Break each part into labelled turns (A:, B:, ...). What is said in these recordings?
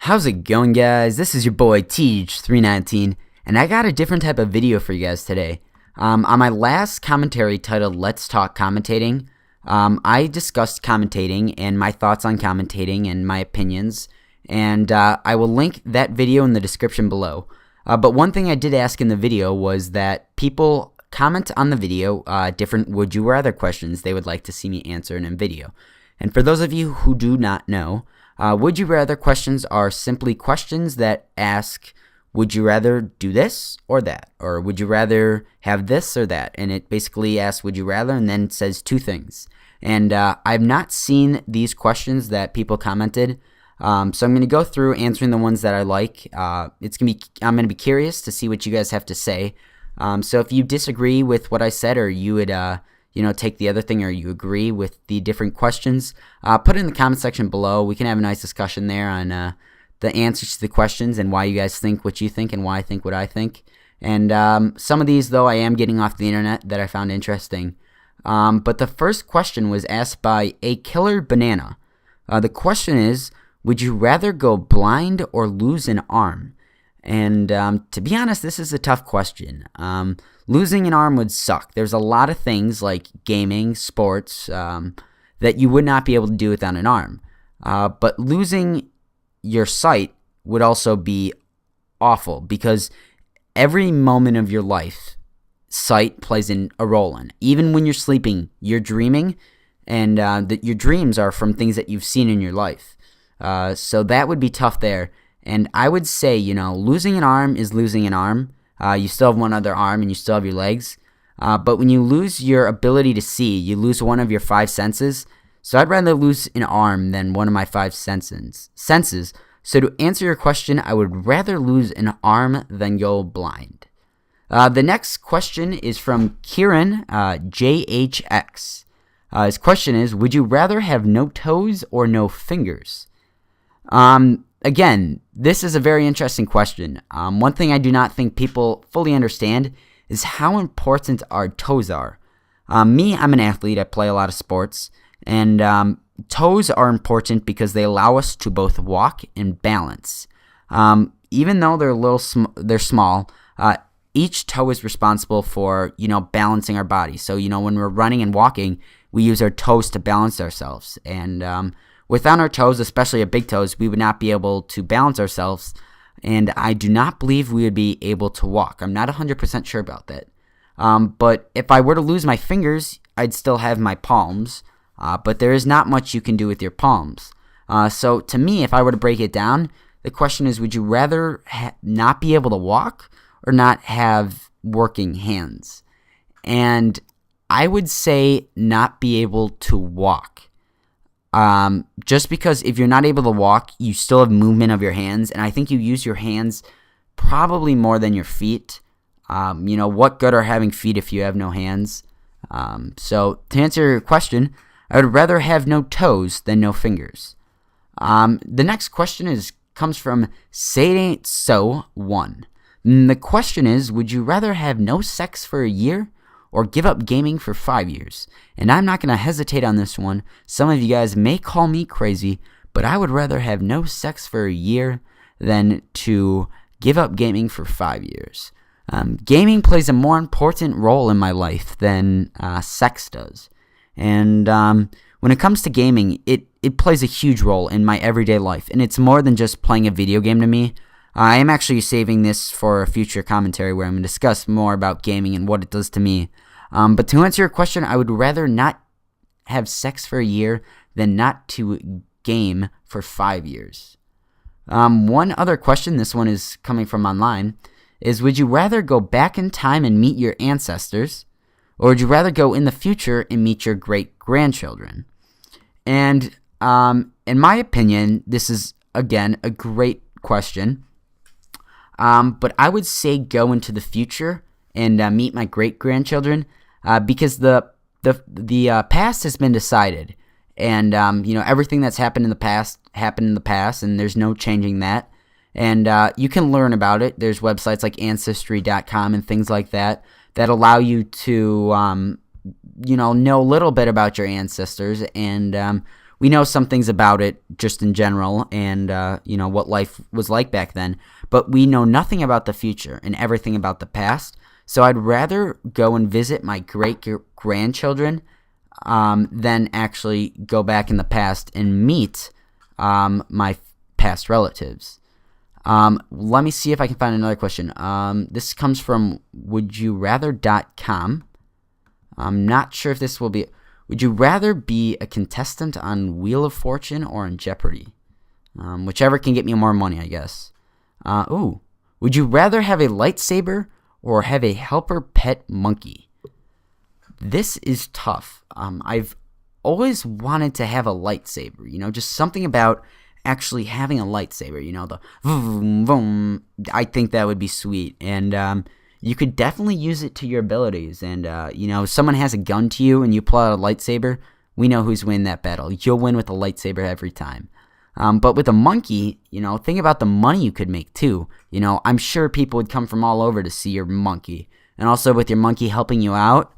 A: How's it going, guys? This is your boy Teej 319, and I got a different type of video for you guys today. On my last commentary titled Let's Talk Commentating, I discussed commentating and my thoughts on commentating and my opinions, and I will link that video in the description below. But one thing I did ask in the video was that people comment on the video different would you rather questions they would like to see me answer in a video. And for those of you who do not know, would you rather questions are simply questions that ask, would you rather do this or that? Or would you rather have this or that? And it basically asks, would you rather, and then says two things. And I've not seen these questions that people commented, so I'm going to go through answering the ones that I like. I'm going to be curious to see what you guys have to say. So if you disagree with what I said, or you would take the other thing, or you agree with the different questions, put it in the comment section below. We can have a nice discussion there on the answers to the questions and why you guys think what you think and why I think what I think. And some of these, though, I am getting off the internet that I found interesting. But the first question was asked by A Killer Banana. The question is, would you rather go blind or lose an arm? And to be honest, this is a tough question. Losing an arm would suck. There's a lot of things like gaming, sports, that you would not be able to do without an arm. But losing your sight would also be awful, because every moment of your life, sight plays a role in. Even when you're sleeping, you're dreaming, and your dreams are from things that you've seen in your life. So that would be tough there. And I would say, losing an arm is losing an arm. You still have one other arm and you still have your legs. But when you lose your ability to see, you lose one of your five senses. So I'd rather lose an arm than one of my five senses. So to answer your question, I would rather lose an arm than go blind. The next question is from Kieran JHX. His question is, would you rather have no toes or no fingers? Again, this is a very interesting question. One thing I do not think people fully understand is how important our toes are. I'm an athlete. I play a lot of sports. And toes are important because they allow us to both walk and balance. Even though they're small, each toe is responsible for, balancing our body. So, when we're running and walking, we use our toes to balance ourselves. And without our toes, especially our big toes, we would not be able to balance ourselves, and I do not believe we would be able to walk. I'm not 100% sure about that. But if I were to lose my fingers, I'd still have my palms, but there is not much you can do with your palms. So to me, if I were to break it down, the question is, would you rather not be able to walk or not have working hands? And I would say not be able to walk. Just because if you're not able to walk, you still have movement of your hands, and I think you use your hands probably more than your feet. What good are having feet if you have no hands? So to answer your question, I would rather have no toes than no fingers. The next question comes from Say It Ain't So 1. And the question is, would you rather have no sex for a year or give up gaming for 5 years? And I'm not going to hesitate on this one. Some of you guys may call me crazy, but I would rather have no sex for a year than to give up gaming for 5 years. Gaming plays a more important role in my life than sex does. And when it comes to gaming, it plays a huge role in my everyday life. And it's more than just playing a video game to me. I am actually saving this for a future commentary where I'm going to discuss more about gaming and what it does to me. But to answer your question, I would rather not have sex for a year than not to game for 5 years. One other question, this one is coming from online, is would you rather go back in time and meet your ancestors, or would you rather go in the future and meet your great-grandchildren? And in my opinion, this is, again, a great question. But I would say go into the future and meet my great-grandchildren, because the past has been decided, and everything that's happened in the past, and there's no changing that. And you can learn about it. There's websites like Ancestry.com and things like that allow you to know a little bit about your ancestors. And we know some things about it just in general and, what life was like back then. But we know nothing about the future and everything about the past. So I'd rather go and visit my great-grandchildren than actually go back in the past and meet my past relatives. Let me see if I can find another question. This comes from wouldyourrather.com. I'm not sure if this will be... Would you rather be a contestant on Wheel of Fortune or on Jeopardy? Whichever can get me more money, I guess. Would you rather have a lightsaber or have a helper pet monkey? This is tough. I've always wanted to have a lightsaber, just something about actually having a lightsaber, the vroom, vroom. I think that would be sweet. And you could definitely use it to your abilities. And, if someone has a gun to you and you pull out a lightsaber, we know who's winning that battle. You'll win with a lightsaber every time. But with a monkey, think about the money you could make too. I'm sure people would come from all over to see your monkey. And also with your monkey helping you out,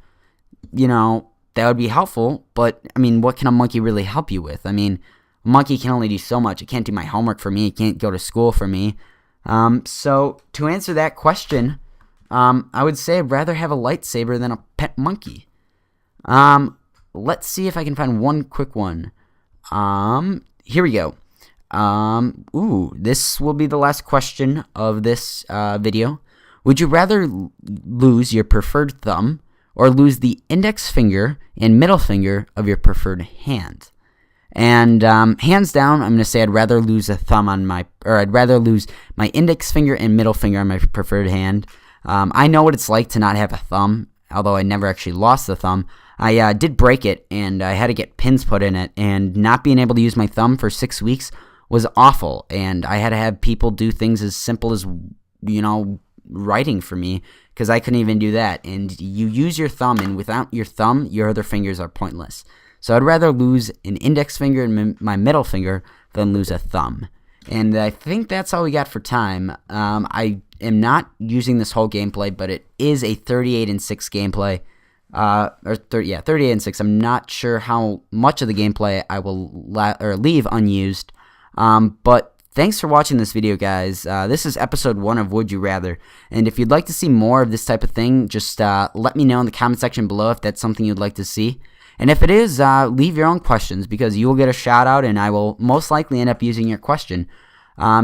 A: that would be helpful. But, what can a monkey really help you with? A monkey can only do so much. It can't do my homework for me. It can't go to school for me. So to answer that question, I would say I'd rather have a lightsaber than a pet monkey. Let's see if I can find one quick one. Here we go. This will be the last question of this video. Would you rather lose your preferred thumb or lose the index finger and middle finger of your preferred hand? And hands down, I'm going to say I'd rather lose I'd rather lose my index finger and middle finger on my preferred hand. I know what it's like to not have a thumb, although I never actually lost the thumb. I did break it, and I had to get pins put in it, and not being able to use my thumb for 6 weeks was awful, and I had to have people do things as simple as, writing for me, because I couldn't even do that. And you use your thumb, and without your thumb, your other fingers are pointless. So I'd rather lose an index finger and my middle finger than lose a thumb. And I think that's all we got for time. I am not using this whole gameplay, but it is a 38-6 gameplay. 38-6. I'm not sure how much of the gameplay I will leave unused. But thanks for watching this video, guys. This is episode 1 of Would You Rather. And if you'd like to see more of this type of thing, just let me know in the comment section below if that's something you'd like to see. And if it is, leave your own questions, because you will get a shout out and I will most likely end up using your question.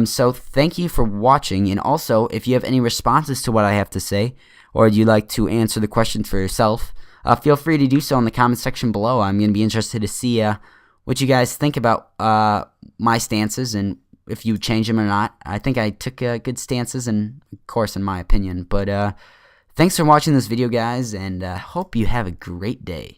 A: So thank you for watching. And also, if you have any responses to what I have to say, or you'd like to answer the questions for yourself, feel free to do so in the comment section below. I'm going to be interested to see what you guys think about my stances and if you change them or not. I think I took good stances, and of course, in my opinion. But thanks for watching this video, guys, and hope you have a great day.